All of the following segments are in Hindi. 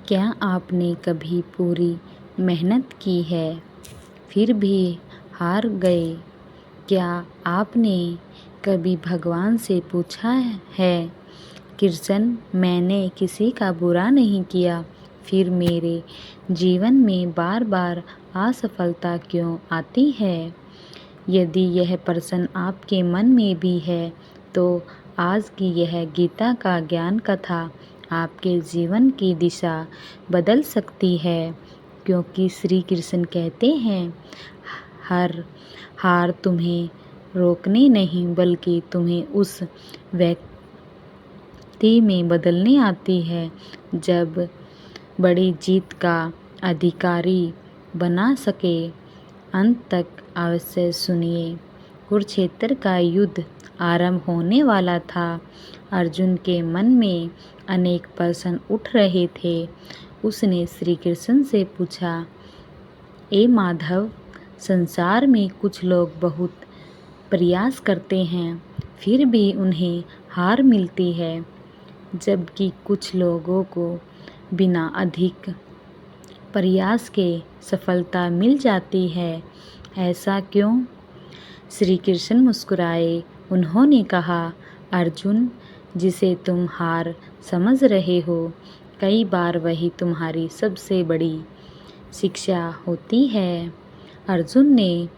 क्या आपने कभी पूरी मेहनत की है फिर भी हार गए? क्या आपने कभी भगवान से पूछा है, कृष्ण मैंने किसी का बुरा नहीं किया, फिर मेरे जीवन में बार बार असफलता क्यों आती है? यदि यह प्रश्न आपके मन में भी है तो आज की यह गीता का ज्ञान कथा आपके जीवन की दिशा बदल सकती है, क्योंकि श्री कृष्ण कहते हैं हर हार तुम्हें रोकने नहीं बल्कि तुम्हें उस व्यक्ति में बदलने आती है जब बड़ी जीत का अधिकारी बना सके। अंत तक अवश्य सुनिए। कुरुक्षेत्र का युद्ध आरंभ होने वाला था। अर्जुन के मन में अनेक प्रश्न उठ रहे थे। उसने श्री कृष्ण से पूछा, ए माधव, संसार में कुछ लोग बहुत प्रयास करते हैं फिर भी उन्हें हार मिलती है, जबकि कुछ लोगों को बिना अधिक प्रयास के सफलता मिल जाती है। ऐसा क्यों? श्री कृष्ण मुस्कुराए। उन्होंने कहा, अर्जुन, जिसे तुम हार समझ रहे हो, कई बार वही तुम्हारी सबसे बड़ी शिक्षा होती है। अर्जुन ने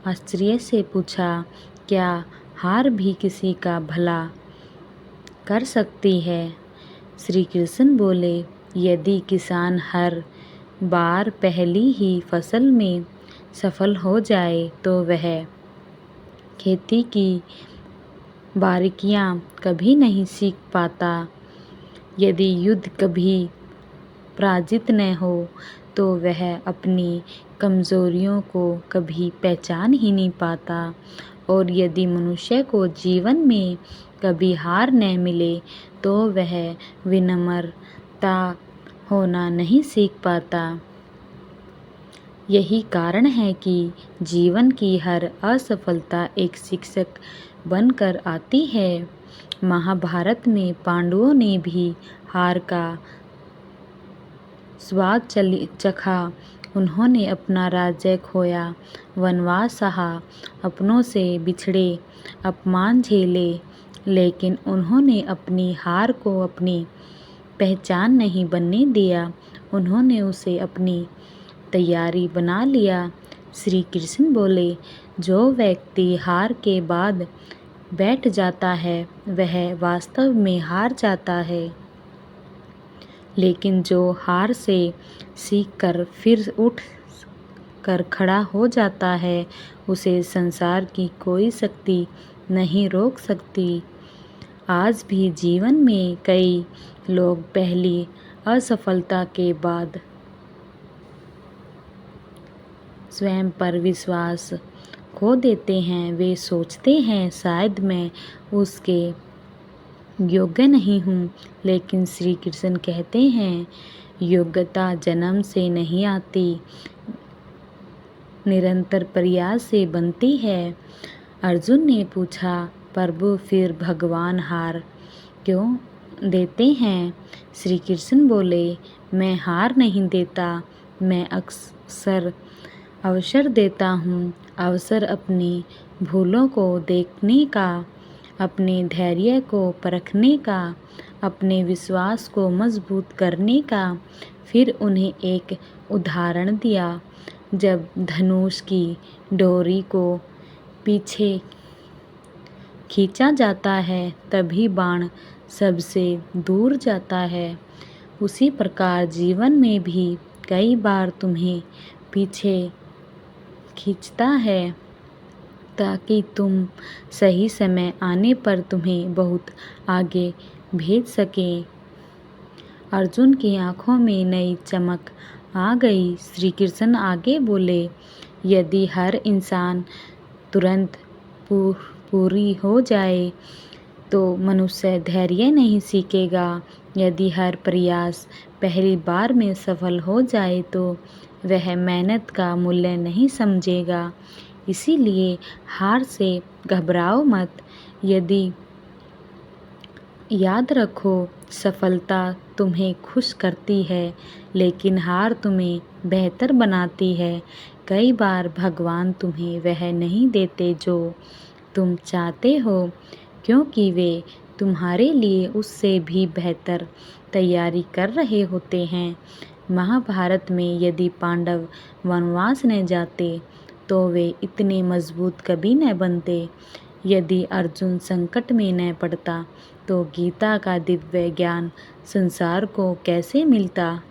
आश्चर्य से पूछा, क्या हार भी किसी का भला कर सकती है? श्री कृष्ण बोले, यदि किसान हर बार पहली ही फसल में सफल हो जाए तो वह खेती की बारीकियां कभी नहीं सीख पाता। यदि युद्ध कभी पराजित न हो तो वह अपनी कमजोरियों को कभी पहचान ही नहीं पाता। और यदि मनुष्य को जीवन में कभी हार न मिले तो वह विनम्रता होना नहीं सीख पाता। यही कारण है कि जीवन की हर असफलता एक शिक्षक बनकर आती है। महाभारत में पांडवों ने भी हार का स्वाद चखा। उन्होंने अपना राज्य खोया, वनवास सहा, अपनों से बिछड़े, अपमान झेले, लेकिन उन्होंने अपनी हार को अपनी पहचान नहीं बनने दिया। उन्होंने उसे अपनी तैयारी बना लिया। श्री कृष्ण बोले, जो व्यक्ति हार के बाद बैठ जाता है वह वास्तव में हार जाता है, लेकिन जो हार से सीखकर फिर उठ कर खड़ा हो जाता है उसे संसार की कोई शक्ति नहीं रोक सकती। आज भी जीवन में कई लोग पहली असफलता के बाद स्वयं पर विश्वास खो देते हैं। वे सोचते हैं शायद मैं उसके योग्य नहीं हूँ, लेकिन श्री कृष्ण कहते हैं योग्यता जन्म से नहीं आती, निरंतर प्रयास से बनती है। अर्जुन ने पूछा, प्रभु फिर भगवान हार क्यों देते हैं? श्री कृष्ण बोले, मैं हार नहीं देता, मैं अक्सर अवसर देता हूँ। अवसर अपनी भूलों को देखने का, अपने धैर्य को परखने का, अपने विश्वास को मजबूत करने का। फिर उन्हें एक उदाहरण दिया, जब धनुष की डोरी को पीछे खींचा जाता है तभी बाण सबसे दूर जाता है। उसी प्रकार जीवन में भी कई बार तुम्हें पीछे खींचता है ताकि तुम सही समय आने पर तुम्हें बहुत आगे भेज सके। अर्जुन की आंखों में नई चमक आ गई। श्री कृष्ण आगे बोले, यदि हर इंसान तुरंत पूरी हो जाए तो मनुष्य धैर्य नहीं सीखेगा। यदि हर प्रयास पहली बार में सफल हो जाए तो वह मेहनत का मूल्य नहीं समझेगा। इसीलिए हार से घबराओ मत। यदि याद रखो, सफलता तुम्हें खुश करती है, लेकिन हार तुम्हें बेहतर बनाती है। कई बार भगवान तुम्हें वह नहीं देते जो तुम चाहते हो, क्योंकि वे तुम्हारे लिए उससे भी बेहतर तैयारी कर रहे होते हैं। महाभारत में यदि पांडव वनवास न जाते तो वे इतने मजबूत कभी न बनते। यदि अर्जुन संकट में न पड़ता तो गीता का दिव्य ज्ञान संसार को कैसे मिलता।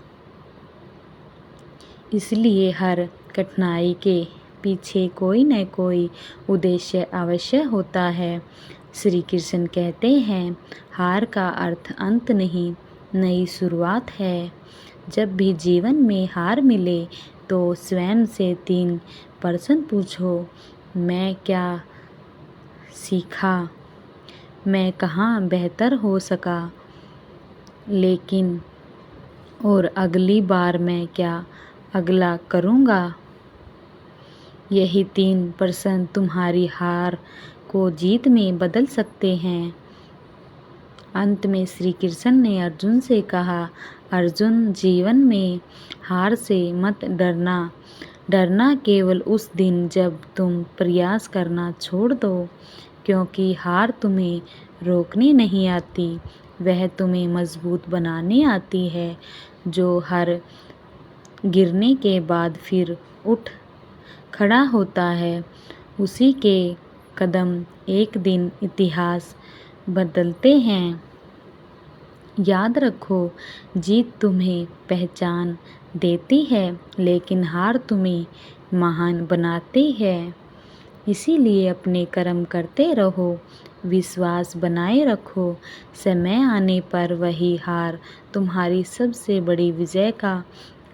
इसलिए हर कठिनाई के पीछे कोई न कोई उद्देश्य अवश्य होता है। श्री कृष्ण कहते हैं, हार का अर्थ अंत नहीं, नई शुरुआत है। जब भी जीवन में हार मिले तो स्वयं से 3 प्रश्न पूछो, मैं क्या सीखा, मैं कहाँ बेहतर हो सका, लेकिन और अगली बार मैं क्या अगला करूँगा। यही 3 प्रश्न तुम्हारी हार को जीत में बदल सकते हैं। अंत में श्री कृष्ण ने अर्जुन से कहा, अर्जुन, जीवन में हार से मत डरना। डरना केवल उस दिन जब तुम प्रयास करना छोड़ दो, क्योंकि हार तुम्हें रोकने नहीं आती, वह तुम्हें मजबूत बनाने आती है। जो हर गिरने के बाद फिर उठ खड़ा होता है, उसी के कदम एक दिन इतिहास बदलते हैं। याद रखो, जीत तुम्हें पहचान देती है, लेकिन हार तुम्हें महान बनाती है। इसीलिए अपने कर्म करते रहो, विश्वास बनाए रखो। समय आने पर वही हार तुम्हारी सबसे बड़ी विजय का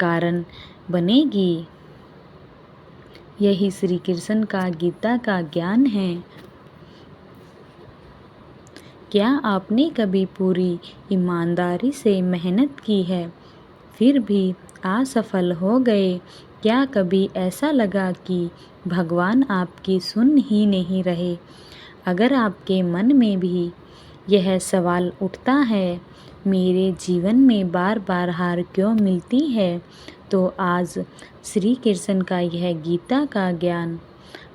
कारण बनेगी। यही श्री कृष्ण का गीता का ज्ञान है। क्या आपने कभी पूरी ईमानदारी से मेहनत की है, फिर भी असफल हो गए? क्या कभी ऐसा लगा कि भगवान आपकी सुन ही नहीं रहे? अगर आपके मन में भी यह सवाल उठता है, मेरे जीवन में बार बार हार क्यों मिलती है, तो आज श्री कृष्ण का यह गीता का ज्ञान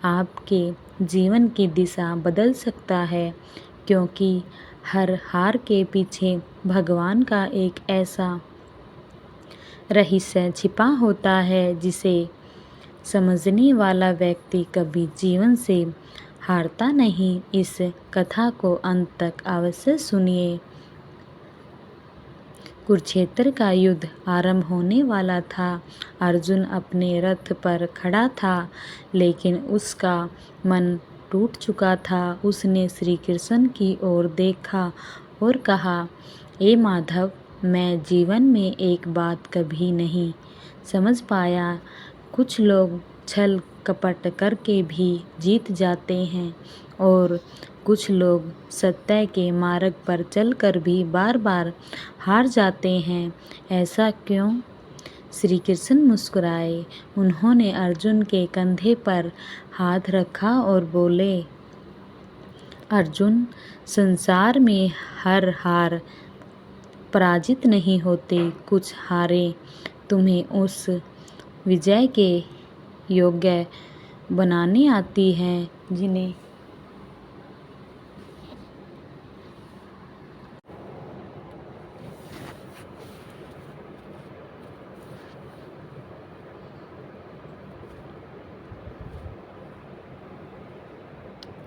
आपके जीवन की दिशा बदल सकता है। क्योंकि हर हार के पीछे भगवान का एक ऐसा रहस्य छिपा होता है जिसे समझने वाला व्यक्ति कभी जीवन से हारता नहीं। इस कथा को अंत तक अवश्य सुनिए। कुरुक्षेत्र का युद्ध आरंभ होने वाला था। अर्जुन अपने रथ पर खड़ा था, लेकिन उसका मन टूट चुका था। उसने श्री कृष्ण की ओर देखा और कहा, ए माधव, मैं जीवन में एक बात कभी नहीं समझ पाया। कुछ लोग छल कपट करके भी जीत जाते हैं और कुछ लोग सत्य के मार्ग पर चलकर भी बार बार हार जाते हैं। ऐसा क्यों? श्री कृष्ण मुस्कुराए। उन्होंने अर्जुन के कंधे पर हाथ रखा और बोले, अर्जुन, संसार में हर हार पराजित नहीं होते। कुछ हारें तुम्हें उस विजय के योग्य बनाने आती हैं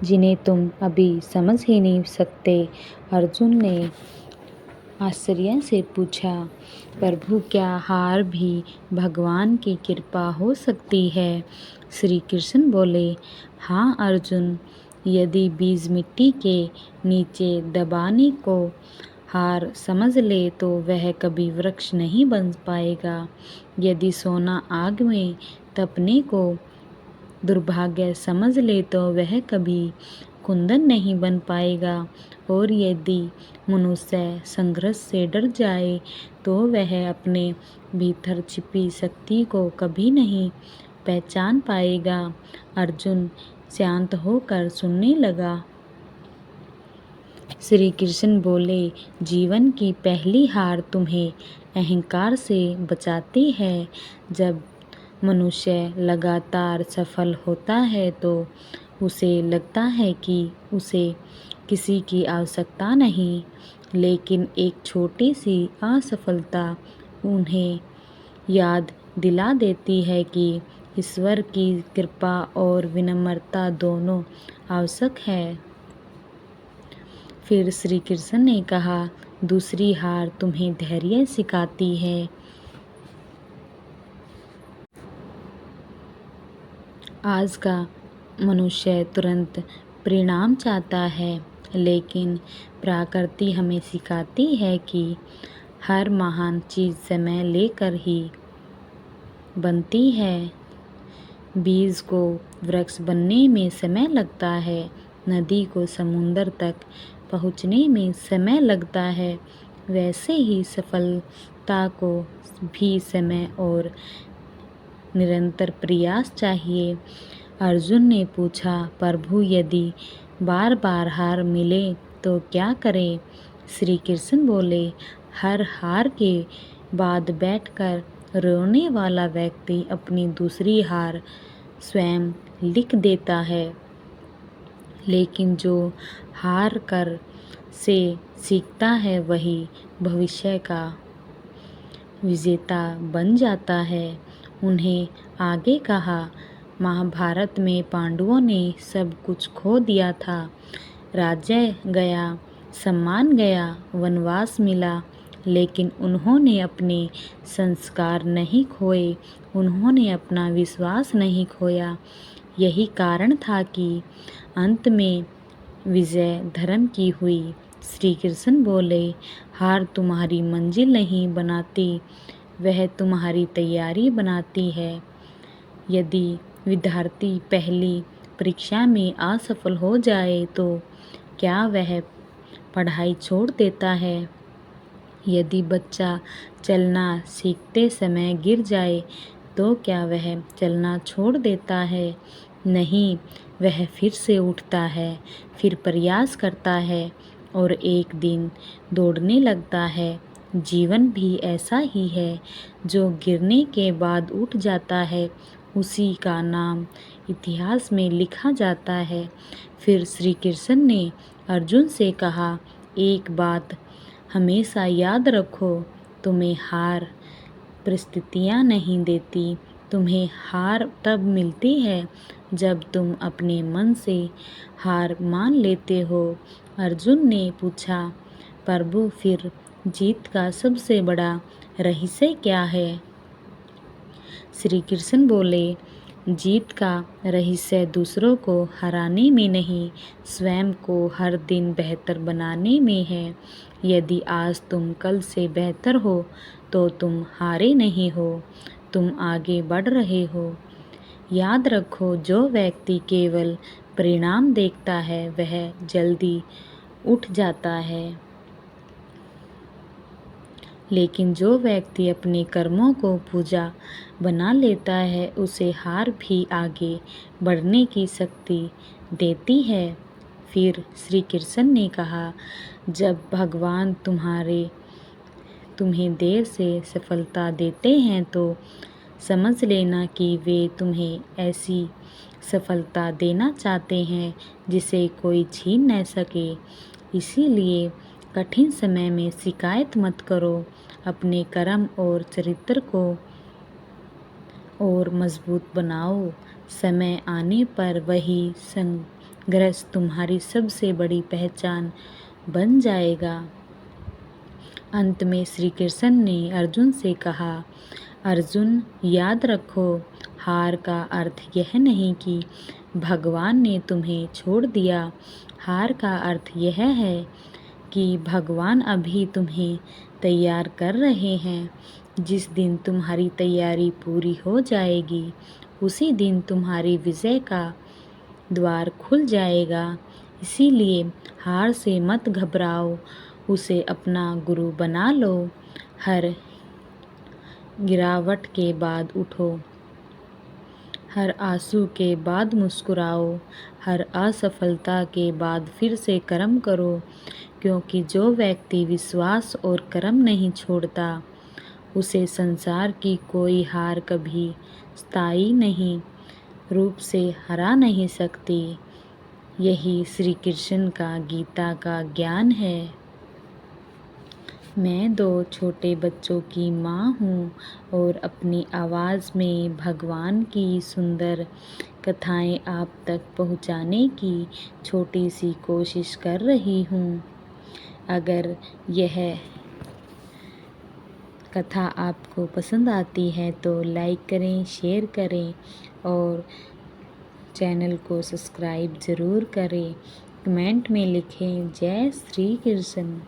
जिन्हें तुम अभी समझ ही नहीं सकते। अर्जुन ने आश्चर्य से पूछा, प्रभु, क्या हार भी भगवान की कृपा हो सकती है? श्री कृष्ण बोले, हाँ अर्जुन, यदि बीज मिट्टी के नीचे दबाने को हार समझ ले तो वह कभी वृक्ष नहीं बन पाएगा। यदि सोना आग में तपने को दुर्भाग्य समझ ले तो वह कभी कुंदन नहीं बन पाएगा। और यदि मनुष्य संघर्ष से डर जाए तो वह अपने भीतर छिपी शक्ति को कभी नहीं पहचान पाएगा। अर्जुन शांत होकर सुनने लगा। श्री कृष्ण बोले, जीवन की पहली हार तुम्हें अहंकार से बचाती है। जब मनुष्य लगातार सफल होता है तो उसे लगता है कि उसे किसी की आवश्यकता नहीं, लेकिन एक छोटी सी असफलता उन्हें याद दिला देती है कि ईश्वर की कृपा और विनम्रता दोनों आवश्यक है। फिर श्री कृष्ण ने कहा, दूसरी हार तुम्हें धैर्य सिखाती है। आज का मनुष्य तुरंत परिणाम चाहता है, लेकिन प्रकृति हमें सिखाती है कि हर महान चीज़ समय लेकर ही बनती है। बीज को वृक्ष बनने में समय लगता है, नदी को समुद्र तक पहुँचने में समय लगता है, वैसे ही सफलता को भी समय और निरंतर प्रयास चाहिए। अर्जुन ने पूछा, प्रभु यदि बार बार हार मिले तो क्या करें? श्री कृष्ण बोले, हर हार के बाद बैठकर रोने वाला व्यक्ति अपनी दूसरी हार स्वयं लिख देता है, लेकिन जो हार कर से सीखता है वही भविष्य का विजेता बन जाता है। उन्हें आगे कहा, महाभारत में पांडवों ने सब कुछ खो दिया था। राज्य गया, सम्मान गया, वनवास मिला, लेकिन उन्होंने अपने संस्कार नहीं खोए, उन्होंने अपना विश्वास नहीं खोया। यही कारण था कि अंत में विजय धर्म की हुई। श्री कृष्ण बोले, हार तुम्हारी मंजिल नहीं बनाती, वह तुम्हारी तैयारी बनाती है। यदि विद्यार्थी पहली परीक्षा में असफल हो जाए तो क्या वह पढ़ाई छोड़ देता है? यदि बच्चा चलना सीखते समय गिर जाए तो क्या वह चलना छोड़ देता है? नहीं, वह फिर से उठता है, फिर प्रयास करता है और एक दिन दौड़ने लगता है। जीवन भी ऐसा ही है, जो गिरने के बाद उठ जाता है उसी का नाम इतिहास में लिखा जाता है। फिर श्री कृष्ण ने अर्जुन से कहा, एक बात हमेशा याद रखो, तुम्हें हार परिस्थितियाँ नहीं देती, तुम्हें हार तब मिलती है जब तुम अपने मन से हार मान लेते हो। अर्जुन ने पूछा, प्रभु फिर जीत का सबसे बड़ा रहस्य क्या है? श्री कृष्ण बोले, जीत का रहस्य दूसरों को हराने में नहीं, स्वयं को हर दिन बेहतर बनाने में है। यदि आज तुम कल से बेहतर हो तो तुम हारे नहीं हो, तुम आगे बढ़ रहे हो। याद रखो, जो व्यक्ति केवल परिणाम देखता है वह जल्दी उठ जाता है, लेकिन जो व्यक्ति अपने कर्मों को पूजा बना लेता है उसे हार भी आगे बढ़ने की शक्ति देती है। फिर श्री कृष्ण ने कहा, जब भगवान तुम्हें देर से सफलता देते हैं तो समझ लेना कि वे तुम्हें ऐसी सफलता देना चाहते हैं जिसे कोई छीन न सके। इसीलिए कठिन समय में शिकायत मत करो, अपने कर्म और चरित्र को और मजबूत बनाओ। समय आने पर वही संघर्ष तुम्हारी सबसे बड़ी पहचान बन जाएगा। अंत में श्री कृष्ण ने अर्जुन से कहा, अर्जुन याद रखो, हार का अर्थ यह नहीं कि भगवान ने तुम्हें छोड़ दिया। हार का अर्थ यह है कि भगवान अभी तुम्हें तैयार कर रहे हैं। जिस दिन तुम्हारी तैयारी पूरी हो जाएगी उसी दिन तुम्हारी विजय का द्वार खुल जाएगा। इसीलिए हार से मत घबराओ, उसे अपना गुरु बना लो। हर गिरावट के बाद उठो, हर आंसू के बाद मुस्कुराओ, हर असफलता के बाद फिर से कर्म करो। क्योंकि जो व्यक्ति विश्वास और कर्म नहीं छोड़ता उसे संसार की कोई हार कभी स्थायी नहीं रूप से हरा नहीं सकती। यही श्री कृष्ण का गीता का ज्ञान है। मैं 2 छोटे बच्चों की माँ हूँ और अपनी आवाज़ में भगवान की सुंदर कथाएं आप तक पहुँचाने की छोटी सी कोशिश कर रही हूँ। अगर यह कथा आपको पसंद आती है तो लाइक करें, शेयर करें और चैनल को सब्सक्राइब ज़रूर करें। कमेंट में लिखें जय श्री कृष्ण।